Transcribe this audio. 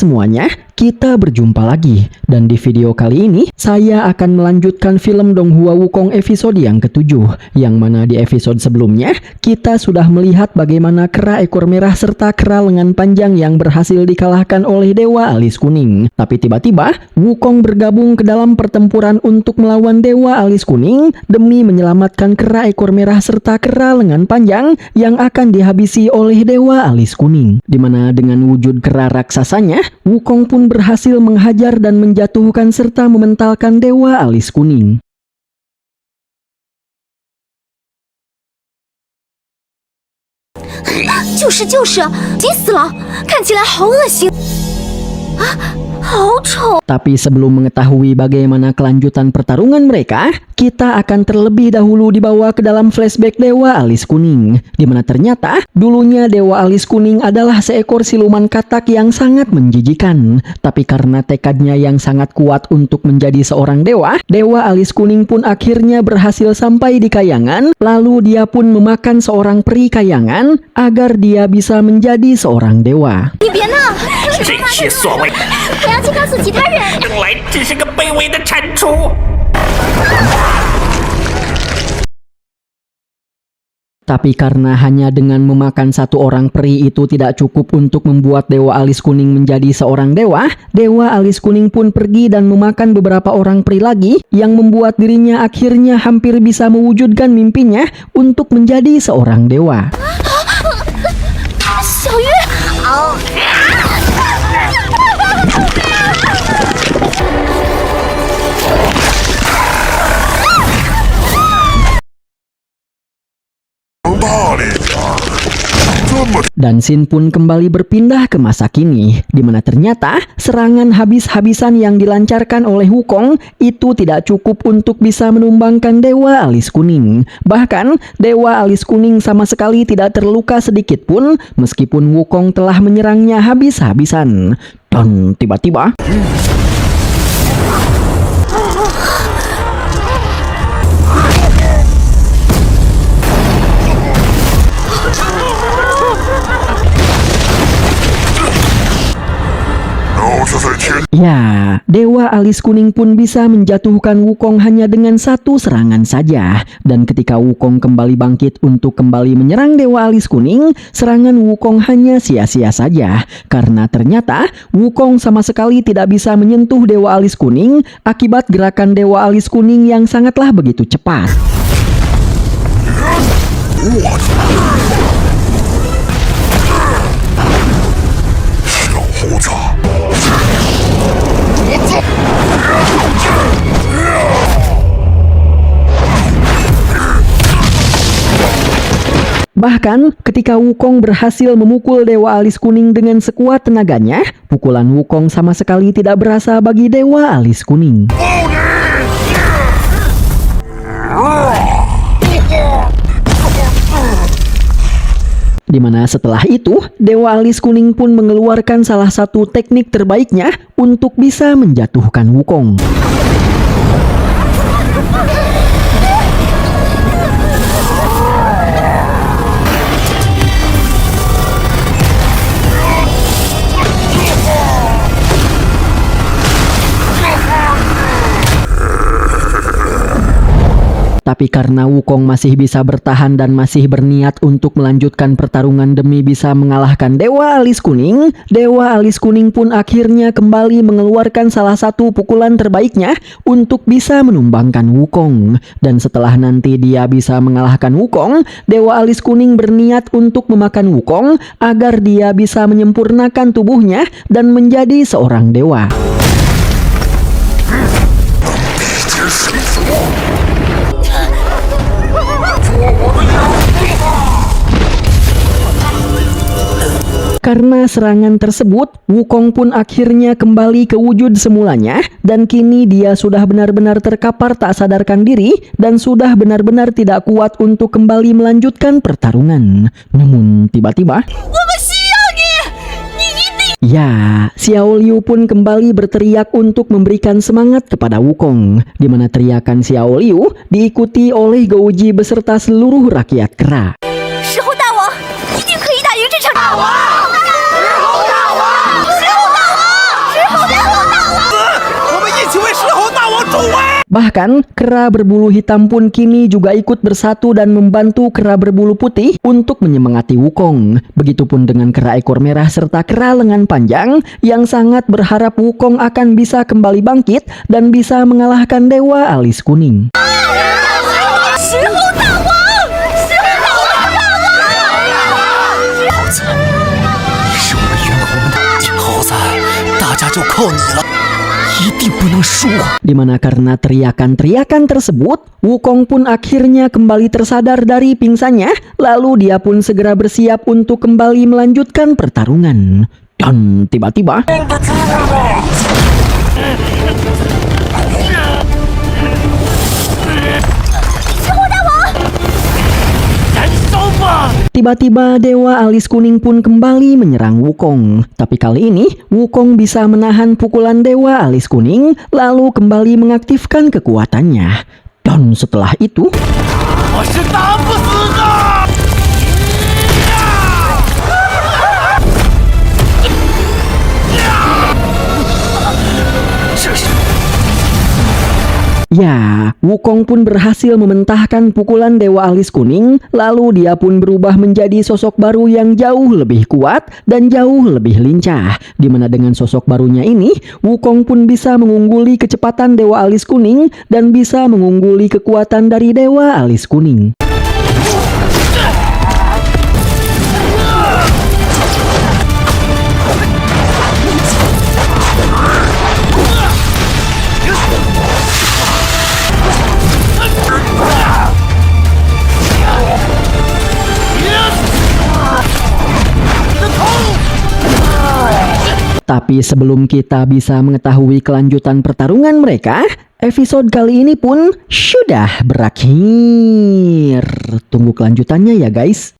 semuanya, kita berjumpa lagi. Dan di video kali ini, saya akan melanjutkan film Donghua Wukong episode yang ke-7. Yang mana di episode sebelumnya, kita sudah melihat bagaimana kera ekor merah serta kera lengan panjang yang berhasil dikalahkan oleh Dewa Alis Kuning. Tapi tiba-tiba, Wukong bergabung ke dalam pertempuran untuk melawan Dewa Alis Kuning demi menyelamatkan kera ekor merah serta kera lengan panjang yang akan dihabisi oleh Dewa Alis Kuning. Dimana dengan wujud kera raksasanya, Wukong pun berhasil menghajar dan menjatuhkan serta mementalkan Dewa Alis Kuning. Tapi sebelum mengetahui bagaimana kelanjutan pertarungan mereka, kita akan terlebih dahulu dibawa ke dalam flashback Dewa Alis Kuning, di mana ternyata dulunya Dewa Alis Kuning adalah seekor siluman katak yang sangat menjijikan. Tapi karena tekadnya yang sangat kuat untuk menjadi seorang dewa, Dewa Alis Kuning pun akhirnya berhasil sampai di kayangan, lalu dia pun memakan seorang peri kayangan agar dia bisa menjadi seorang dewa. 这些所谓，我要去告诉其他人。原来只是个卑微的蟾蜍。 Tapi karena hanya dengan memakan satu orang peri itu tidak cukup untuk membuat Dewa Alis Kuning menjadi seorang dewa, Dewa Alis Kuning pun pergi dan memakan beberapa orang peri lagi yang membuat dirinya akhirnya hampir bisa mewujudkan mimpinya untuk menjadi seorang dewa. 小鱼，Dan scene pun kembali berpindah ke masa kini, di mana ternyata serangan habis-habisan yang dilancarkan oleh Wukong itu tidak cukup untuk bisa menumbangkan Dewa Alis Kuning. Bahkan, Dewa Alis Kuning sama sekali tidak terluka sedikit pun, meskipun Wukong telah menyerangnya habis-habisan. Dan tiba-tiba... Ya, Dewa Alis Kuning pun bisa menjatuhkan Wukong hanya dengan satu serangan saja. Dan ketika Wukong kembali bangkit untuk kembali menyerang Dewa Alis Kuning, serangan Wukong hanya sia-sia saja. Karena ternyata Wukong sama sekali tidak bisa menyentuh Dewa Alis Kuning akibat gerakan Dewa Alis Kuning yang sangatlah begitu cepat. Bahkan, ketika Wukong berhasil memukul Dewa Alis Kuning dengan sekuat tenaganya, pukulan Wukong sama sekali tidak berasa bagi Dewa Alis Kuning. Dimana setelah itu, Dewa Alis Kuning pun mengeluarkan salah satu teknik terbaiknya untuk bisa menjatuhkan Wukong. Tapi karena Wukong masih bisa bertahan dan masih berniat untuk melanjutkan pertarungan demi bisa mengalahkan Dewa Alis Kuning, Dewa Alis Kuning pun akhirnya kembali mengeluarkan salah satu pukulan terbaiknya untuk bisa menumbangkan Wukong. Dan setelah nanti dia bisa mengalahkan Wukong, Dewa Alis Kuning berniat untuk memakan Wukong agar dia bisa menyempurnakan tubuhnya dan menjadi seorang dewa. Karena serangan tersebut, Wukong pun akhirnya kembali ke wujud semulanya dan kini dia sudah benar-benar terkapar tak sadarkan diri dan sudah benar-benar tidak kuat untuk kembali melanjutkan pertarungan. Namun tiba-tiba... Ya, Xiao Liu pun kembali berteriak untuk memberikan semangat kepada Wukong, di mana teriakan Xiao Liu diikuti oleh Gouji beserta seluruh rakyat kera. Bahkan, kera berbulu hitam pun kini juga ikut bersatu dan membantu kera berbulu putih untuk menyemangati Wukong. Begitupun dengan kera ekor merah serta kera lengan panjang yang sangat berharap Wukong akan bisa kembali bangkit dan bisa mengalahkan dewa alis kuning. 石猴大王，石猴大王！是我们猿猴们的猴子，大家就靠你了，一定不能输。 Dimana karena teriakan-teriakan tersebut, Wukong pun akhirnya kembali tersadar dari pingsannya, lalu dia pun segera bersiap untuk kembali melanjutkan pertarungan. Dan tiba-tiba, tiba-tiba dewa alis kuning pun kembali menyerang Wukong. Tapi kali ini Wukong bisa menahan pukulan dewa alis kuning lalu kembali mengaktifkan kekuatannya. Dan setelah itu, 我是打不死的。 ya, Wukong pun berhasil mementahkan pukulan dewa alis kuning, lalu dia pun berubah menjadi sosok baru yang jauh lebih kuat dan jauh lebih lincah. Dimana dengan sosok barunya ini, Wukong pun bisa mengungguli kecepatan dewa alis kuning dan bisa mengungguli kekuatan dari dewa alis kuning. Tapi sebelum kita bisa mengetahui kelanjutan pertarungan mereka, episode kali ini pun sudah berakhir. Tunggu kelanjutannya ya guys.